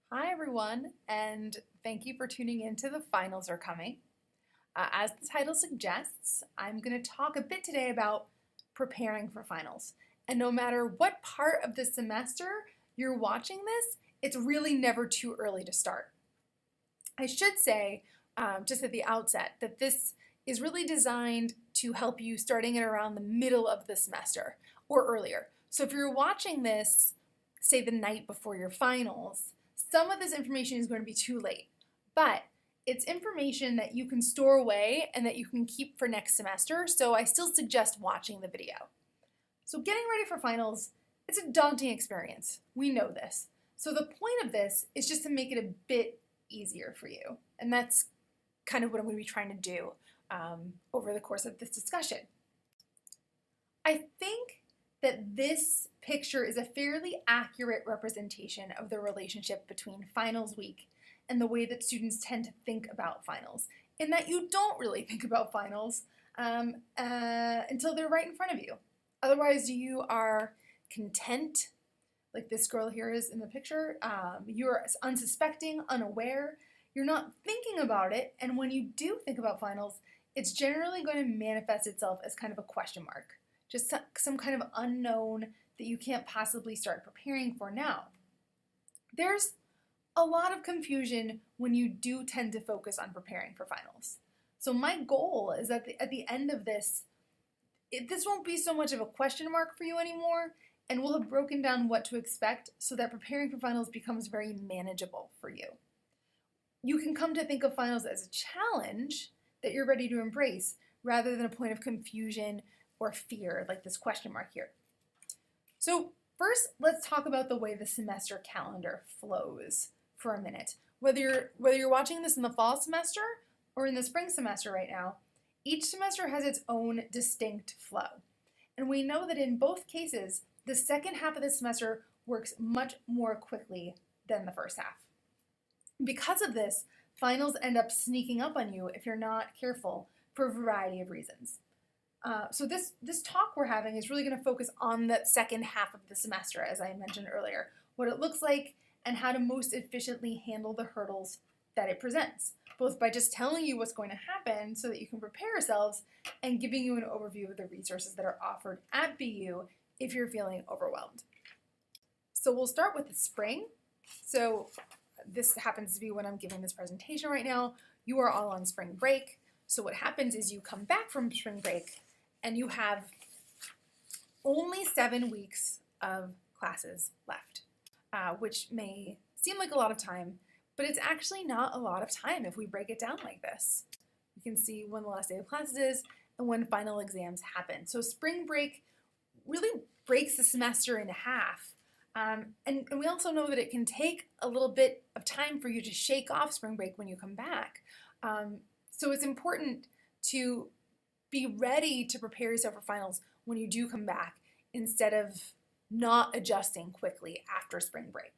Hi everyone, and thank you for tuning in to The Finals Are Coming. As the title suggests, I'm going to talk a bit today about preparing for finals. And no matter what part of the semester you're watching this, it's really never too early to start. I should say, just at the outset, that this is really designed to help you starting at around the middle of the semester or earlier. So if you're watching this, say the night before your finals, some of this information is going to be too late, but it's information that you can store away and that you can keep for next semester, so I still suggest watching the video. So getting ready for finals, it's a daunting experience. We know this. So the point of this is just to make it a bit easier for you, and that's kind of what I'm going to be trying to do over the course of this discussion. I think that this picture is a fairly accurate representation of the relationship between finals week and the way that students tend to think about finals, in that you don't really think about finals until they're right in front of you. Otherwise, you are content, like this girl here is in the picture. You're unsuspecting, unaware. You're not thinking about it, and when you do think about finals, it's generally going to manifest itself as kind of a question mark. Just some kind of unknown that you can't possibly start preparing for now. There's a lot of confusion when you do tend to focus on preparing for finals. So my goal is that at the end of this, this won't be so much of a question mark for you anymore, and we'll have broken down what to expect so that preparing for finals becomes very manageable for you. You can come to think of finals as a challenge that you're ready to embrace rather than a point of confusion or fear, like this question mark here. So first, let's talk about the way the semester calendar flows for a minute. Whether you're watching this in the fall semester or in the spring semester right now, each semester has its own distinct flow. And we know that in both cases, the second half of the semester works much more quickly than the first half. Because of this, finals end up sneaking up on you if you're not careful for a variety of reasons. So this talk we're having is really going to focus on the second half of the semester, as I mentioned earlier, what it looks like and how to most efficiently handle the hurdles that it presents, both by just telling you what's going to happen so that you can prepare yourselves and giving you an overview of the resources that are offered at BU if you're feeling overwhelmed. So we'll start with the spring. So this happens to be when I'm giving this presentation right now. You are all on spring break. So what happens is you come back from spring break and you have only 7 weeks of classes left, which may seem like a lot of time, but it's actually not a lot of time if we break it down like this. You can see when the last day of classes is and when final exams happen. So spring break really breaks the semester in half. And we also know that it can take a little bit of time for you to shake off spring break when you come back. So it's important to be ready to prepare yourself for finals when you do come back instead of not adjusting quickly after spring break.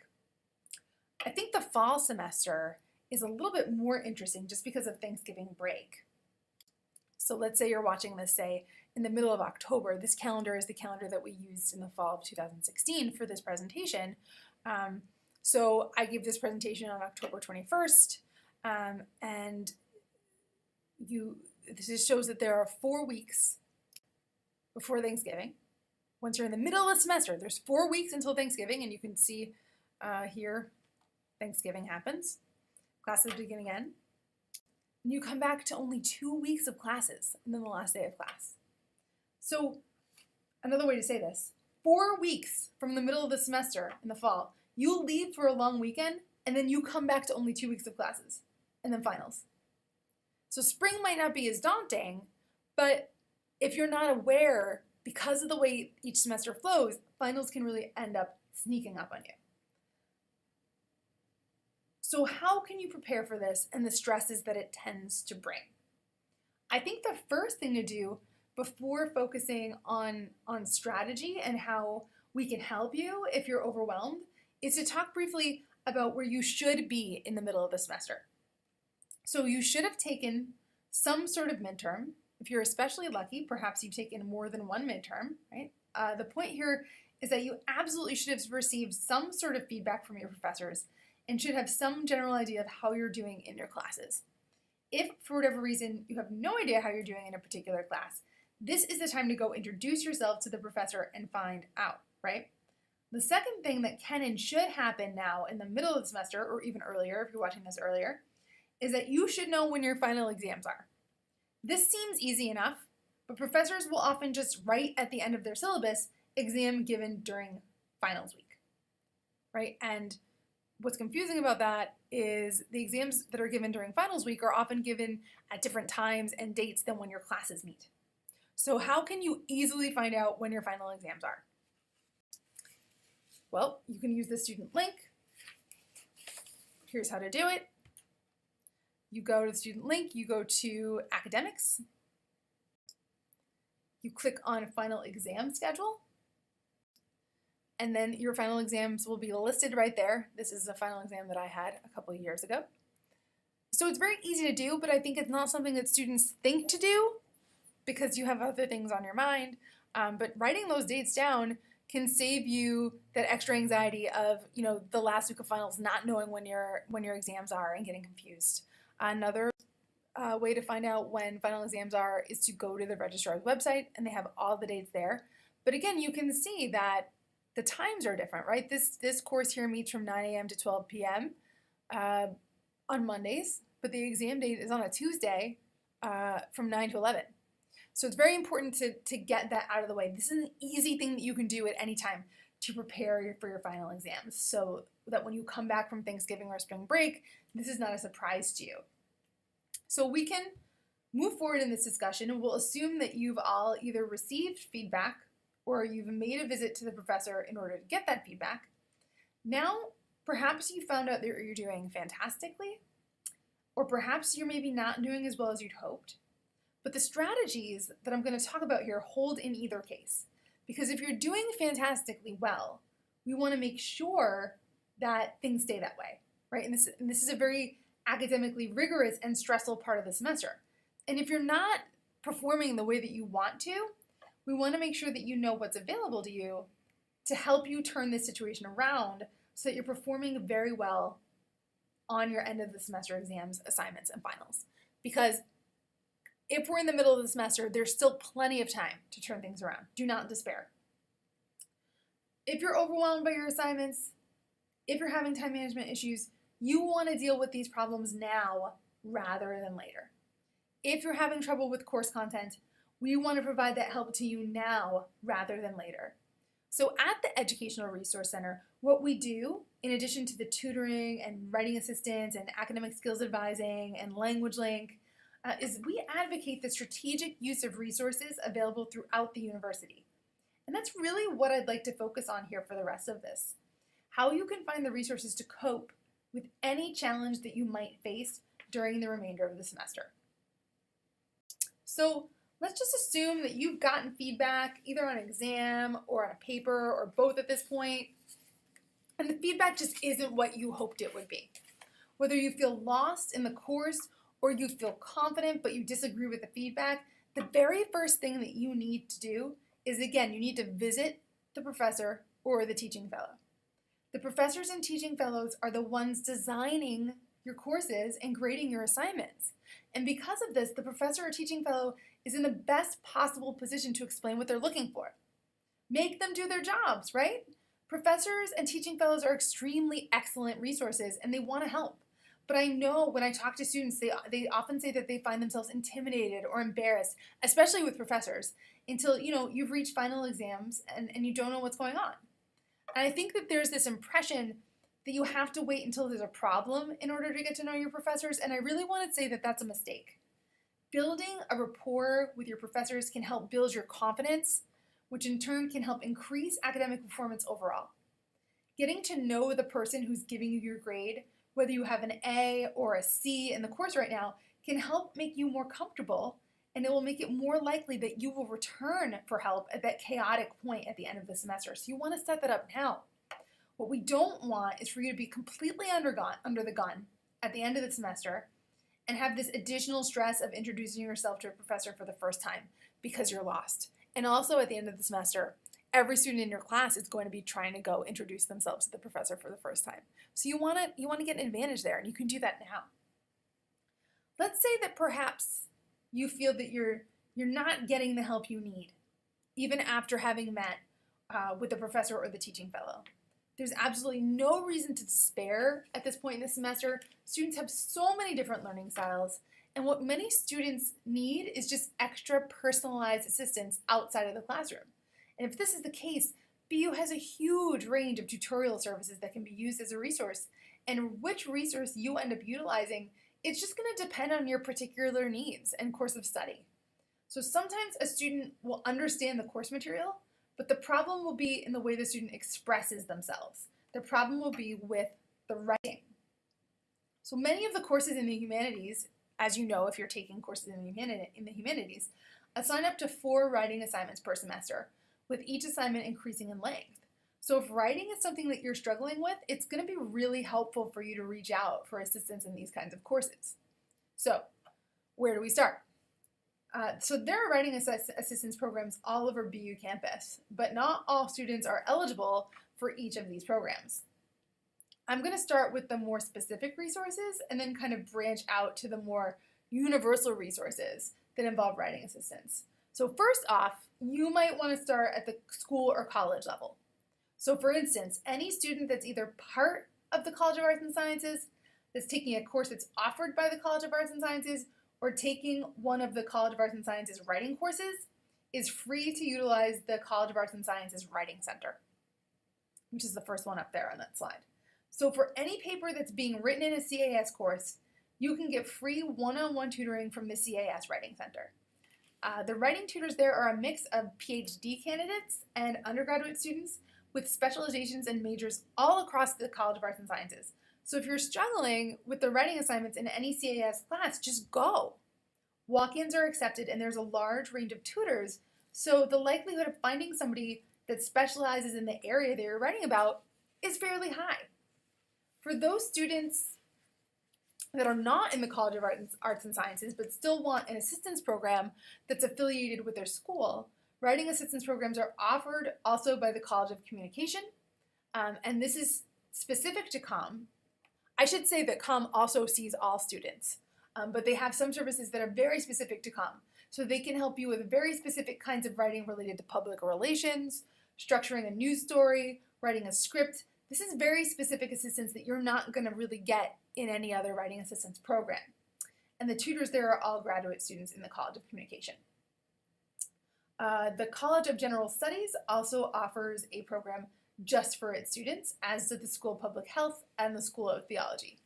I think the fall semester is a little bit more interesting just because of Thanksgiving break. So let's say you're watching this, say, in the middle of October. This calendar is the calendar that we used in the fall of 2016 for this presentation. So I gave this presentation on October 21st, and this just shows that there are 4 weeks before Thanksgiving. Once you're in the middle of the semester, there's 4 weeks until Thanksgiving, and you can see here Thanksgiving happens. Classes begin again. And you come back to only 2 weeks of classes, and then the last day of class. So another way to say this, 4 weeks from the middle of the semester in the fall, you leave for a long weekend, and then you come back to only 2 weeks of classes, and then finals. So spring might not be as daunting, but if you're not aware, because of the way each semester flows, finals can really end up sneaking up on you. So how can you prepare for this and the stresses that it tends to bring? I think the first thing to do before focusing on strategy and how we can help you if you're overwhelmed is to talk briefly about where you should be in the middle of the semester. So you should have taken some sort of midterm. If you're especially lucky, perhaps you've taken more than one midterm, right? The point here is that you absolutely should have received some sort of feedback from your professors and should have some general idea of how you're doing in your classes. If, for whatever reason, you have no idea how you're doing in a particular class, this is the time to go introduce yourself to the professor and find out, right? The second thing that can and should happen now in the middle of the semester, or even earlier if you're watching this earlier, is that you should know when your final exams are. This seems easy enough, but professors will often just write at the end of their syllabus, exam given during finals week, right? And what's confusing about that is the exams that are given during finals week are often given at different times and dates than when your classes meet. So how can you easily find out when your final exams are? Well, you can use the student link. Here's how to do it. You go to the student link, you go to academics, you click on final exam schedule, and then your final exams will be listed right there. This is a final exam that I had a couple of years ago. So it's very easy to do, but I think it's not something that students think to do because you have other things on your mind. But writing those dates down can save you that extra anxiety of, the last week of finals, not knowing when your exams are and getting confused. Another way to find out when final exams are is to go to the registrar's website, and they have all the dates there. But again, you can see that the times are different, right? This course here meets from 9 a.m. to 12 p.m. On Mondays, but the exam date is on a Tuesday from 9 to 11. So it's very important to get that out of the way. This is an easy thing that you can do at any time to prepare for your final exams so that when you come back from Thanksgiving or spring break, this is not a surprise to you. So we can move forward in this discussion, and we'll assume that you've all either received feedback or you've made a visit to the professor in order to get that feedback. Now, perhaps you found out that you're doing fantastically, or perhaps you're maybe not doing as well as you'd hoped. But the strategies that I'm going to talk about here hold in either case. Because if you're doing fantastically well, we want to make sure that things stay that way, right? And this is a very academically rigorous and stressful part of the semester. And if you're not performing the way that you want to, we want to make sure that you know what's available to you to help you turn this situation around so that you're performing very well on your end of the semester exams, assignments, and finals. Because if we're in the middle of the semester, there's still plenty of time to turn things around. Do not despair. If you're overwhelmed by your assignments, if you're having time management issues, you want to deal with these problems now rather than later. If you're having trouble with course content, we want to provide that help to you now rather than later. So at the Educational Resource Center, what we do, in addition to the tutoring and writing assistance and academic skills advising and language link, is we advocate the strategic use of resources available throughout the university. And that's really what I'd like to focus on here for the rest of this. How you can find the resources to cope with any challenge that you might face during the remainder of the semester. So let's just assume that you've gotten feedback either on an exam or on a paper or both at this point, and the feedback just isn't what you hoped it would be. Whether you feel lost in the course or you feel confident but you disagree with the feedback, the very first thing that you need to do is, again, you need to visit the professor or the teaching fellow. The professors and teaching fellows are the ones designing your courses and grading your assignments. And because of this, the professor or teaching fellow is in the best possible position to explain what they're looking for. Make them do their jobs, right? Professors and teaching fellows are extremely excellent resources and they want to help. But I know when I talk to students, they often say that they find themselves intimidated or embarrassed, especially with professors, until you've reached final exams and you don't know what's going on. And I think that there's this impression that you have to wait until there's a problem in order to get to know your professors, and I really want to say that that's a mistake. Building a rapport with your professors can help build your confidence, which in turn can help increase academic performance overall. Getting to know the person who's giving you your grade, whether you have an A or a C in the course right now, can help make you more comfortable, and it will make it more likely that you will return for help at that chaotic point at the end of the semester. So you want to set that up now. What we don't want is for you to be completely under the gun at the end of the semester and have this additional stress of introducing yourself to a professor for the first time because you're lost. And also at the end of the semester, every student in your class is going to be trying to go introduce themselves to the professor for the first time. So you want to get an advantage there, and you can do that now. Let's say that perhaps you feel that you're not getting the help you need, even after having met with the professor or the teaching fellow. There's absolutely no reason to despair at this point in the semester. Students have so many different learning styles, and what many students need is just extra personalized assistance outside of the classroom. And if this is the case, BU has a huge range of tutorial services that can be used as a resource, and which resource you end up utilizing, it's just going to depend on your particular needs and course of study. So sometimes a student will understand the course material, but the problem will be in the way the student expresses themselves. The problem will be with the writing. So many of the courses in the humanities, as you know if you're taking courses in the humanities, assign up to 4 writing assignments per semester, with each assignment increasing in length. So if writing is something that you're struggling with, it's going to be really helpful for you to reach out for assistance in these kinds of courses. So where do we start? So there are writing assistance programs all over BU campus, but not all students are eligible for each of these programs. I'm going to start with the more specific resources and then kind of branch out to the more universal resources that involve writing assistance. So first off, you might want to start at the school or college level. So for instance, any student that's either part of the College of Arts and Sciences, that's taking a course that's offered by the College of Arts and Sciences, or taking one of the College of Arts and Sciences writing courses, is free to utilize the College of Arts and Sciences Writing Center, which is the first one up there on that slide. So for any paper that's being written in a CAS course, you can get free one-on-one tutoring from the CAS Writing Center. The writing tutors there are a mix of PhD candidates and undergraduate students with specializations and majors all across the College of Arts and Sciences. So if you're struggling with the writing assignments in any CAS class, just go. Walk-ins are accepted and there's a large range of tutors, so the likelihood of finding somebody that specializes in the area that you're writing about is fairly high. For those students that are not in the College of Arts and Sciences but still want an assistance program that's affiliated with their school, writing assistance programs are offered also by the College of Communication, and this is specific to COM. I should say that COM also sees all students, but they have some services that are very specific to COM. So they can help you with very specific kinds of writing related to public relations, structuring a news story, writing a script. This is very specific assistance that you're not going to really get in any other writing assistance program. And the tutors there are all graduate students in the College of Communication. The College of General Studies also offers a program just for its students, as do the School of Public Health and the School of Theology.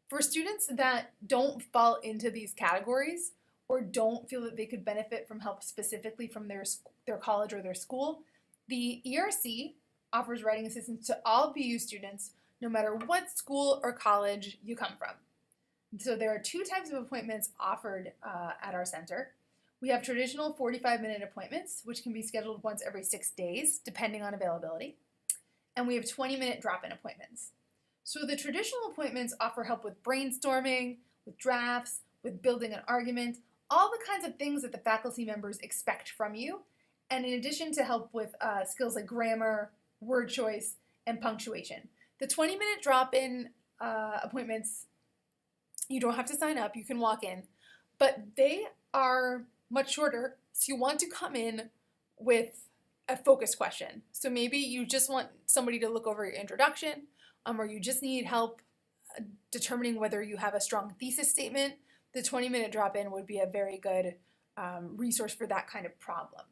For students that don't fall into these categories or don't feel that they could benefit from help specifically from their college or their school, the ERC offers writing assistance to all BU students no matter what school or college you come from. So there are 2 types of appointments offered at our center. We have traditional 45-minute appointments, which can be scheduled once every 6 days, depending on availability. And we have 20-minute drop-in appointments. So the traditional appointments offer help with brainstorming, with drafts, with building an argument, all the kinds of things that the faculty members expect from you, and in addition to help with skills like grammar, word choice, and punctuation. The 20-minute drop-in appointments, you don't have to sign up, you can walk in, but they are much shorter, so you want to come in with a focus question. So maybe you just want somebody to look over your introduction, or you just need help determining whether you have a strong thesis statement. The 20-minute drop-in would be a very good resource for that kind of problem.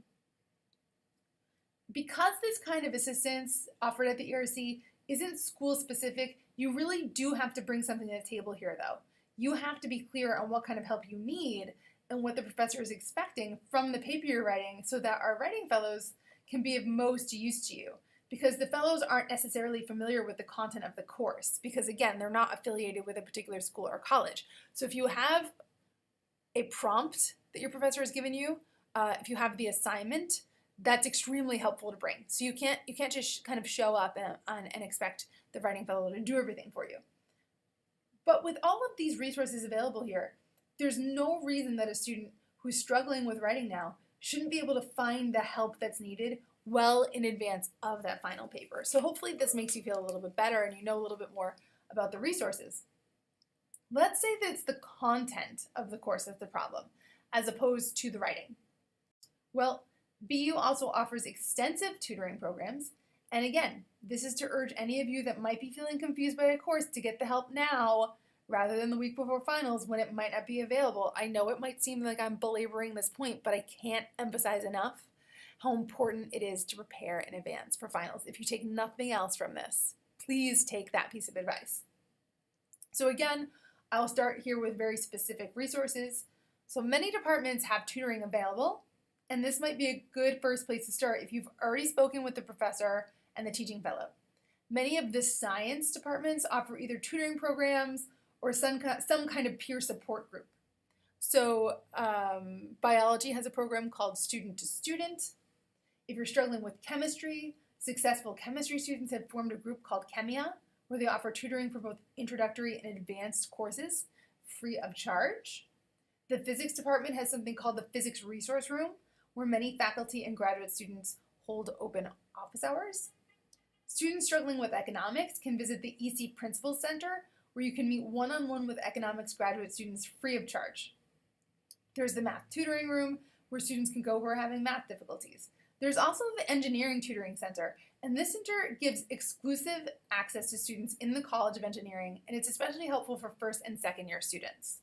Because this kind of assistance offered at the ERC isn't school-specific, you really do have to bring something to the table here, though. You have to be clear on what kind of help you need and what the professor is expecting from the paper you're writing so that our writing fellows can be of most use to you. Because the fellows aren't necessarily familiar with the content of the course, because again, they're not affiliated with a particular school or college. So if you have a prompt that your professor has given you, if you have the assignment, that's extremely helpful to bring. So you can't just kind of show up and expect the writing fellow to do everything for you. But with all of these resources available here, there's no reason that a student who's struggling with writing now shouldn't be able to find the help that's needed well in advance of that final paper. So hopefully this makes you feel a little bit better and you know a little bit more about the resources. Let's say that it's the content of the course that's the problem, as opposed to the writing. Well, BU also offers extensive tutoring programs, and again, this is to urge any of you that might be feeling confused by a course to get the help now rather than the week before finals when it might not be available. I know it might seem like I'm belaboring this point, but I can't emphasize enough how important it is to prepare in advance for finals. If you take nothing else from this, please take that piece of advice. So again, I'll start here with very specific resources. So many departments have tutoring available, and this might be a good first place to start if you've already spoken with the professor and the teaching fellow. Many of the science departments offer either tutoring programs or some kind of peer support group. So biology has a program called Student to Student. If you're struggling with chemistry, successful chemistry students have formed a group called Chemia, where they offer tutoring for both introductory and advanced courses free of charge. The physics department has something called the Physics Resource Room, where many faculty and graduate students hold open office hours. Students struggling with economics can visit the EC Principals Center, where you can meet one-on-one with economics graduate students free of charge. There's the Math Tutoring Room, where students can go who are having math difficulties. There's also the Engineering Tutoring Center, and this center gives exclusive access to students in the College of Engineering, and it's especially helpful for first and second year students.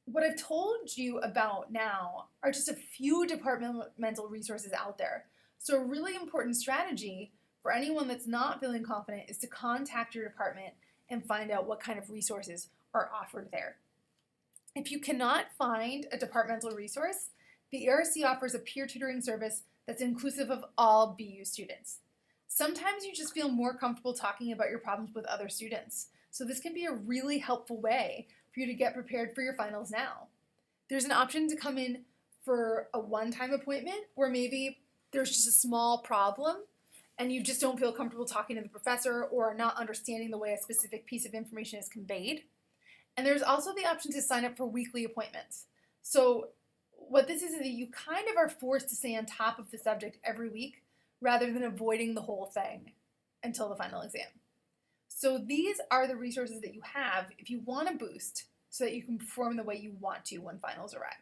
What I've told you about now are just a few departmental resources out there. So a really important strategy for anyone that's not feeling confident is to contact your department and find out what kind of resources are offered there. If you cannot find a departmental resource, the ERC offers a peer tutoring service that's inclusive of all BU students. Sometimes you just feel more comfortable talking about your problems with other students, so this can be a really helpful way for you to get prepared for your finals now. There's an option to come in for a one-time appointment, or maybe there's just a small problem and you just don't feel comfortable talking to the professor or not understanding the way a specific piece of information is conveyed. And there's also the option to sign up for weekly appointments. So what this is that you kind of are forced to stay on top of the subject every week rather than avoiding the whole thing until the final exam. So these are the resources that you have if you want to boost so that you can perform the way you want to when finals arrive.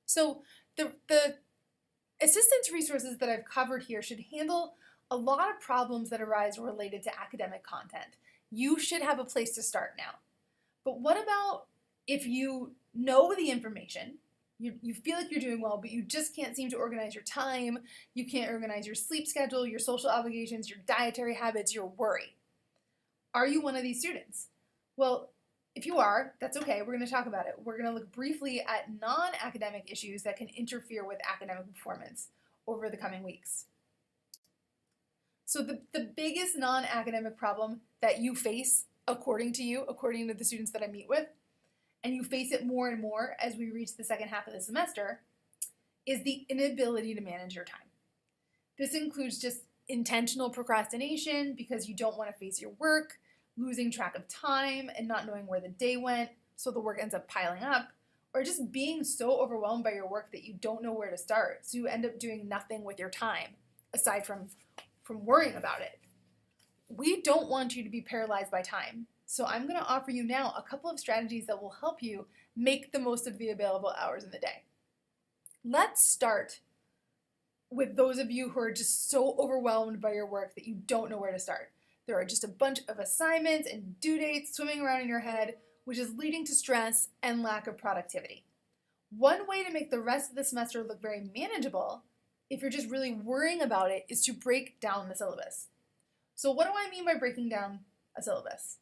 So the assistance resources that I've covered here should handle a lot of problems that arise related to academic content. You should have a place to start now. But what about if you know the information, you feel like you're doing well, but you just can't seem to organize your time, you can't organize your sleep schedule, your social obligations, your dietary habits, your worry. Are you one of these students? Well, if you are, that's okay. We're going to talk about it. We're going to look briefly at non-academic issues that can interfere with academic performance over the coming weeks. So the biggest non-academic problem that you face, according to the students that I meet with, and you face it more and more as we reach the second half of the semester, is the inability to manage your time. This includes just intentional procrastination because you don't want to face your work, losing track of time and not knowing where the day went, so the work ends up piling up, or just being so overwhelmed by your work that you don't know where to start, so you end up doing nothing with your time, aside from worrying about it. We don't want you to be paralyzed by time, so I'm going to offer you now a couple of strategies that will help you make the most of the available hours in the day. Let's start with those of you who are just so overwhelmed by your work that you don't know where to start. There are just a bunch of assignments and due dates swimming around in your head, which is leading to stress and lack of productivity. One way to make the rest of the semester look very manageable, if you're just really worrying about it, is to break down the syllabus. So what do I mean by breaking down a syllabus?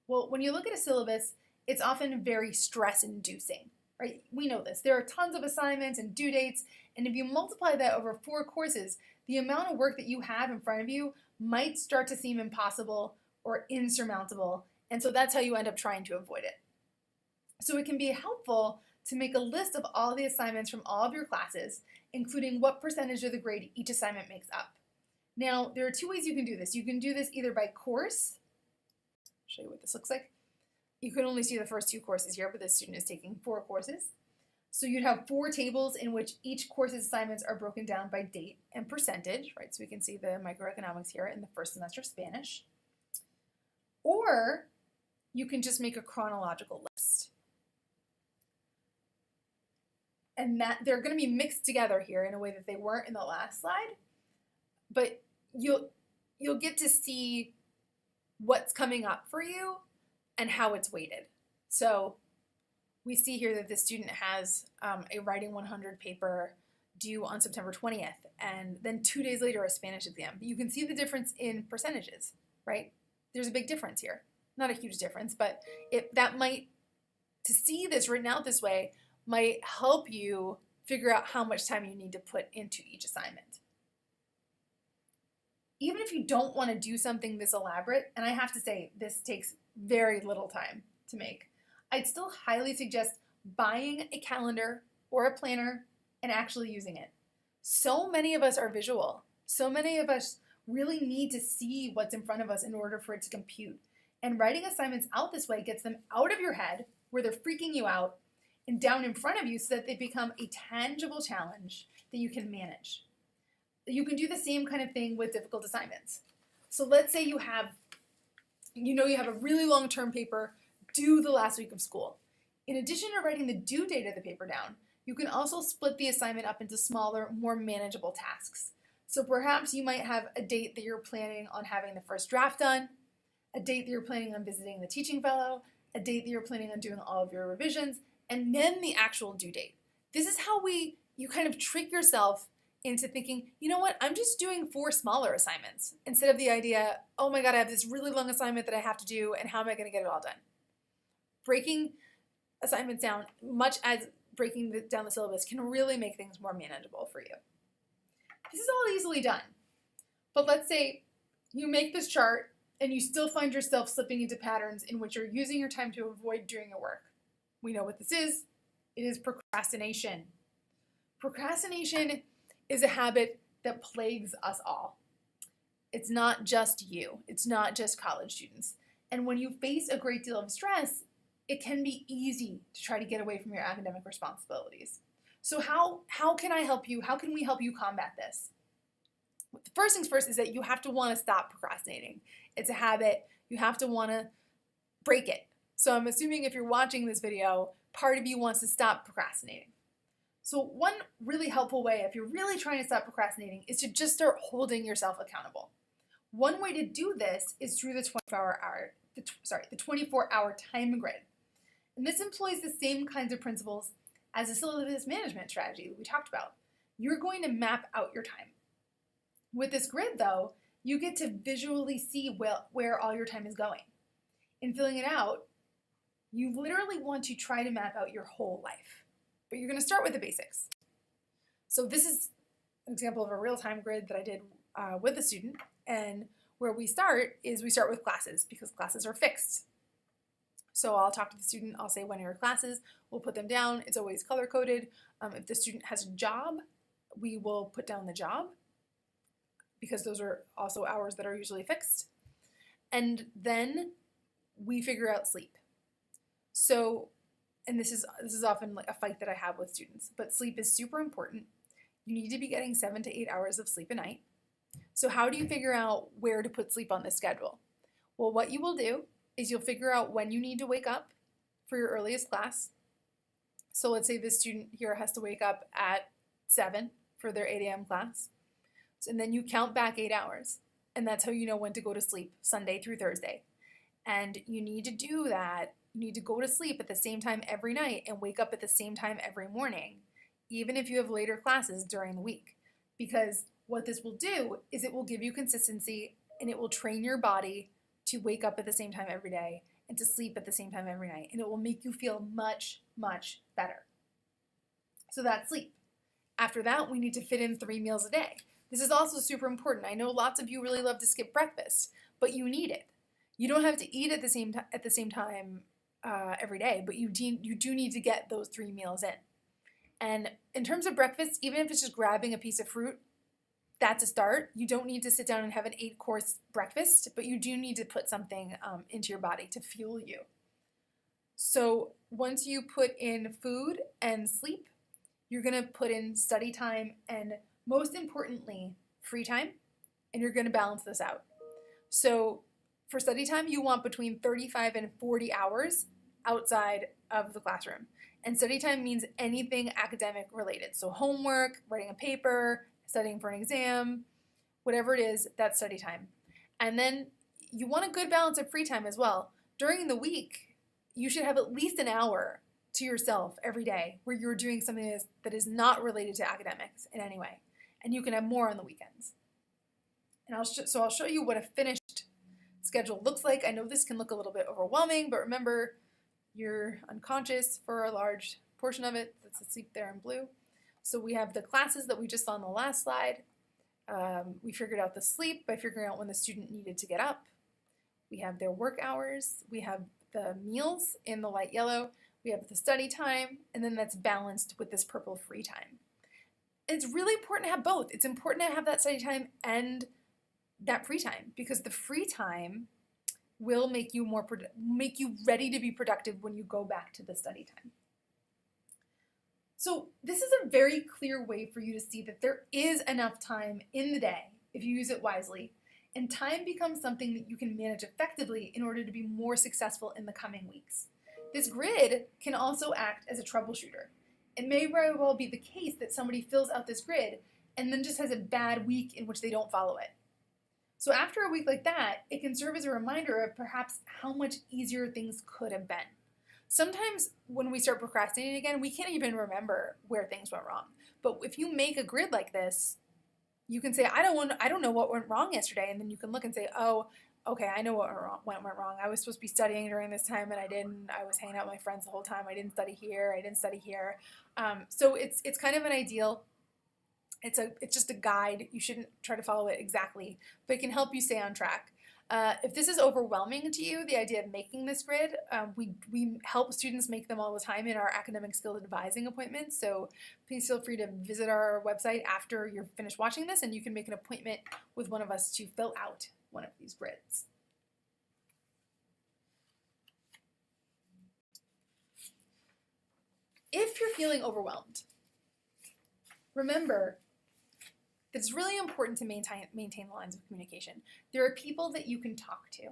Well, when you look at a syllabus, it's often very stress-inducing, right? We know this. There are tons of assignments and due dates, and if you multiply that over 4 courses, the amount of work that you have in front of you might start to seem impossible or insurmountable, and so that's how you end up trying to avoid it. So it can be helpful to make a list of all the assignments from all of your classes, including what percentage of the grade each assignment makes up. Now, there are 2 ways you can do this. You can do this either by course. I'll show you what this looks like. You can only see the first 2 courses here, but this student is taking 4 courses. So you'd have 4 tables in which each course's assignments are broken down by date and percentage, right? So we can see the microeconomics here in the first semester of Spanish. Or you can just make a chronological list. And that they're going to be mixed together here in a way that they weren't in the last slide. But you'll get to see what's coming up for you and how it's weighted. So we see here that the student has a Writing 100 paper due on September 20th, and then 2 days later a Spanish exam. But you can see the difference in percentages, right? There's a big difference here. Not a huge difference, but to see this written out this way might help you figure out how much time you need to put into each assignment. Even if you don't want to do something this elaborate, and I have to say this takes very little time to make, I'd still highly suggest buying a calendar or a planner and actually using it. So many of us are visual. So many of us really need to see what's in front of us in order for it to compute. And writing assignments out this way gets them out of your head where they're freaking you out and down in front of you so that they become a tangible challenge that you can manage. You can do the same kind of thing with difficult assignments. So let's say you have a really long term paper due the last week of school. In addition to writing the due date of the paper down, you can also split the assignment up into smaller, more manageable tasks. So perhaps you might have a date that you're planning on having the first draft done, a date that you're planning on visiting the teaching fellow, a date that you're planning on doing all of your revisions, and then the actual due date. This is how you kind of trick yourself into thinking, you know what, I'm just doing 4 smaller assignments instead of the idea, oh my God, I have this really long assignment that I have to do, and how am I going to get it all done? Breaking assignments down, much as breaking down the syllabus, can really make things more manageable for you. This is all easily done. But let's say you make this chart and you still find yourself slipping into patterns in which you're using your time to avoid doing your work. We know what this is. It is procrastination. Procrastination is a habit that plagues us all. It's not just you. It's not just college students. And when you face a great deal of stress, it can be easy to try to get away from your academic responsibilities. So how can I help you? How can we help you combat this? The first things first is that you have to want to stop procrastinating. It's a habit. You have to want to break it. So I'm assuming if you're watching this video, part of you wants to stop procrastinating. So one really helpful way, if you're really trying to stop procrastinating, is to just start holding yourself accountable. One way to do this is through the 24-hour time grid. And this employs the same kinds of principles as the syllabus management strategy that we talked about. You're going to map out your time. With this grid, though, you get to visually see where all your time is going. In filling it out, you literally want to try to map out your whole life. But you're going to start with the basics. So this is an example of a real-time grid that I did with a student. And where we start with classes, because classes are fixed. So I'll talk to the student, I'll say, when are your classes? We'll put them down. It's always color-coded. If the student has a job, we will put down the job, because those are also hours that are usually fixed. And then we figure out sleep. So, and this is often like a fight that I have with students, but sleep is super important. You need to be getting 7 to 8 hours of sleep a night. So how do you figure out where to put sleep on the schedule? Well, what you will do is you'll figure out when you need to wake up for your earliest class. So let's say this student here has to wake up at 7 for their 8 a.m. class. And then you count back 8 hours. And that's how you know when to go to sleep, Sunday through Thursday. And you need to do that. You need to go to sleep at the same time every night and wake up at the same time every morning, even if you have later classes during the week. Because what this will do is it will give you consistency, and it will train your body to wake up at the same time every day and to sleep at the same time every night. And it will make you feel much, much better. So that's sleep. After that, we need to fit in 3 meals a day. This is also super important. I know lots of you really love to skip breakfast, but you need it. You don't have to eat at the same time every day, but you do need to get those 3 meals in. And in terms of breakfast, even if it's just grabbing a piece of fruit, that's a start. You don't need to sit down and have an 8-course breakfast, but you do need to put something into your body to fuel you. So once you put in food and sleep, you're going to put in study time and, most importantly, free time, and you're going to balance this out. So for study time, you want between 35 and 40 hours outside of the classroom. And study time means anything academic related. So homework, writing a paper, studying for an exam, whatever it is, that's study time. And then you want a good balance of free time as well. During the week, you should have at least an hour to yourself every day where you're doing something that is not related to academics in any way. And you can have more on the weekends. And I'll show you what a finished schedule looks like. I know this can look a little bit overwhelming, but remember, you're unconscious for a large portion of it. That's asleep there in blue. So we have the classes that we just saw on the last slide. We figured out the sleep by figuring out when the student needed to get up. We have their work hours. We have the meals in the light yellow. We have the study time, and then that's balanced with this purple free time. And it's really important to have both. It's important to have that study time and that free time, because the free time will make you ready to be productive when you go back to the study time. So this is a very clear way for you to see that there is enough time in the day if you use it wisely, and time becomes something that you can manage effectively in order to be more successful in the coming weeks. This grid can also act as a troubleshooter. It may very well be the case that somebody fills out this grid and then just has a bad week in which they don't follow it. So after a week like that, it can serve as a reminder of perhaps how much easier things could have been. Sometimes when we start procrastinating again, we can't even remember where things went wrong. But if you make a grid like this, you can say, I don't know what went wrong yesterday, and then you can look and say, oh, okay, I know what went wrong. I was supposed to be studying during this time, and I didn't. I was hanging out with my friends the whole time. I didn't study here. I didn't study here. So it's kind of an ideal. It's just a guide. You shouldn't try to follow it exactly, but it can help you stay on track. If this is overwhelming to you, the idea of making this grid, we help students make them all the time in our academic skills advising appointments. So please feel free to visit our website after you're finished watching this, and you can make an appointment with one of us to fill out one of these grids. If you're feeling overwhelmed, remember that it's really important to maintain the lines of communication. There are people that you can talk to,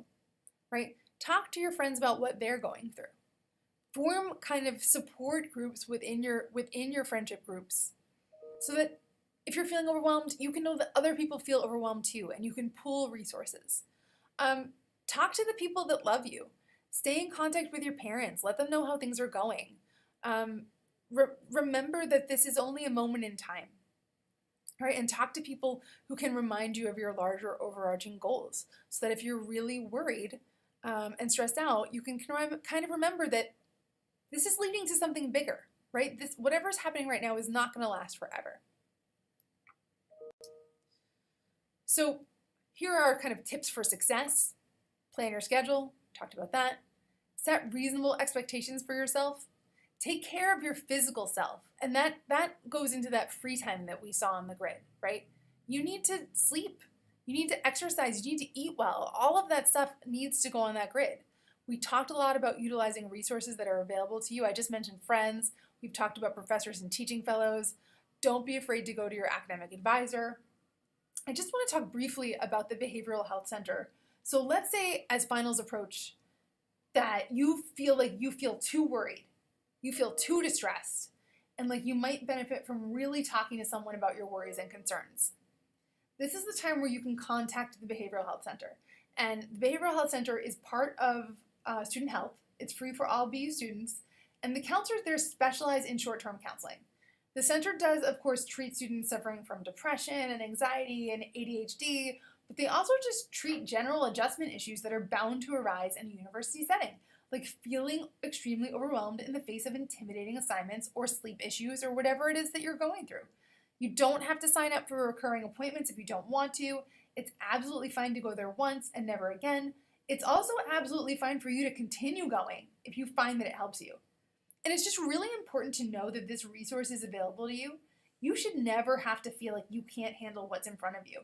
right? Talk to your friends about what they're going through. Form kind of support groups within your friendship groups, so that if you're feeling overwhelmed, you can know that other people feel overwhelmed too, and you can pool resources. Talk to the people that love you. Stay in contact with your parents. Let them know how things are going. Remember that this is only a moment in time. Right? And talk to people who can remind you of your larger overarching goals, so that if you're really worried and stressed out, you can kind of remember that this is leading to something bigger, right? Whatever's happening right now is not going to last forever. So here are kind of tips for success. Plan your schedule, talked about that. Set reasonable expectations for yourself. Take care of your physical self, and that goes into that free time that we saw on the grid, right? You need to sleep, you need to exercise, you need to eat well. All of that stuff needs to go on that grid. We talked a lot about utilizing resources that are available to you. I just mentioned friends. We've talked about professors and teaching fellows. Don't be afraid to go to your academic advisor. I just want to talk briefly about the Behavioral Health Center. So let's say as finals approach that you feel too worried. You feel too distressed, and like you might benefit from really talking to someone about your worries and concerns. This is the time where you can contact the Behavioral Health Center. And the Behavioral Health Center is part of student health. It's free for all BU students, and the counselors there specialize in short-term counseling. The center does, of course, treat students suffering from depression and anxiety and ADHD, but they also just treat general adjustment issues that are bound to arise in a university setting, like feeling extremely overwhelmed in the face of intimidating assignments or sleep issues or whatever it is that you're going through. You don't have to sign up for recurring appointments if you don't want to. It's absolutely fine to go there once and never again. It's also absolutely fine for you to continue going if you find that it helps you. And it's just really important to know that this resource is available to you. You should never have to feel like you can't handle what's in front of you,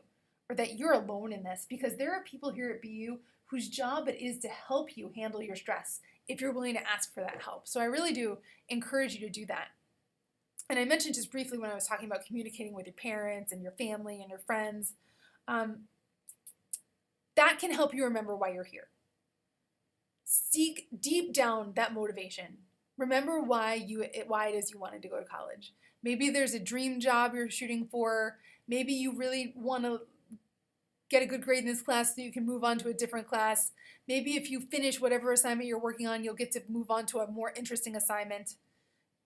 or that you're alone in this, because there are people here at BU whose job it is to help you handle your stress if you're willing to ask for that help. So I really do encourage you to do that. And I mentioned just briefly when I was talking about communicating with your parents and your family and your friends, that can help you remember why you're here. Seek deep down that motivation. Remember why it is you wanted to go to college. Maybe there's a dream job you're shooting for. Maybe you really want to get a good grade in this class so you can move on to a different class. Maybe if you finish whatever assignment you're working on, you'll get to move on to a more interesting assignment.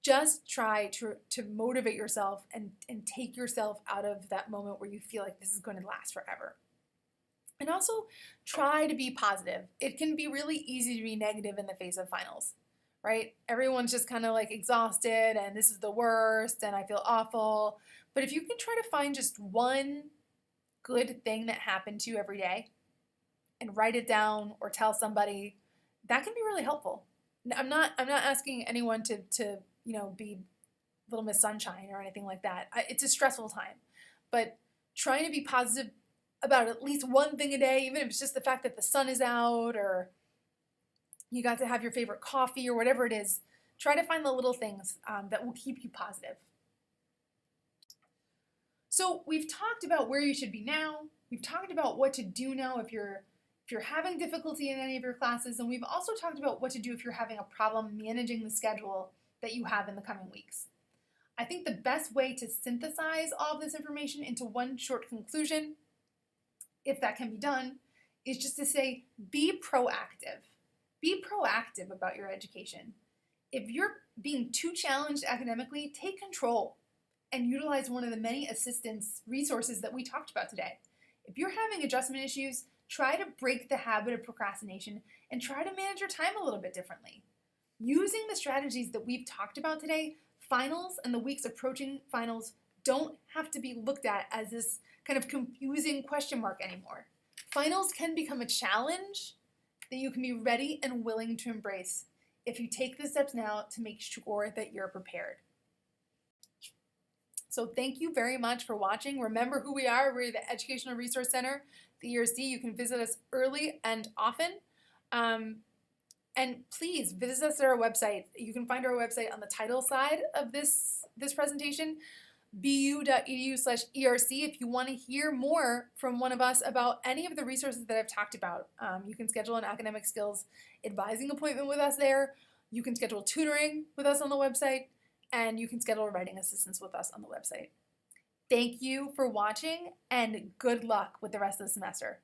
Just try to motivate yourself and take yourself out of that moment where you feel like this is going to last forever. And also try to be positive. It can be really easy to be negative in the face of finals, right? Everyone's just kind of like exhausted and this is the worst and I feel awful. But if you can try to find just one good thing that happened to you every day and write it down or tell somebody, that can be really helpful. I'm not asking anyone to be Little Miss Sunshine or anything like that. It's a stressful time, but trying to be positive about at least one thing a day, even if it's just the fact that the sun is out or you got to have your favorite coffee or whatever it is, try to find the little things that will keep you positive. So we've talked about where you should be now. We've talked about what to do now if you're having difficulty in any of your classes, and we've also talked about what to do if you're having a problem managing the schedule that you have in the coming weeks. I think the best way to synthesize all of this information into one short conclusion, if that can be done, is just to say, be proactive. Be proactive about your education. If you're being too challenged academically, take control and utilize one of the many assistance resources that we talked about today. If you're having adjustment issues, try to break the habit of procrastination and try to manage your time a little bit differently. Using the strategies that we've talked about today, finals and the weeks approaching finals don't have to be looked at as this kind of confusing question mark anymore. Finals can become a challenge that you can be ready and willing to embrace if you take the steps now to make sure that you're prepared. So thank you very much for watching. Remember who we are. We're the Educational Resource Center, the ERC. You can visit us early and often. And please visit us at our website. You can find our website on the title side of this presentation, bu.edu/ERC. If you want to hear more from one of us about any of the resources that I've talked about, you can schedule an academic skills advising appointment with us there. You can schedule tutoring with us on the website, and you can schedule writing assistance with us on the website. Thank you for watching, and good luck with the rest of the semester.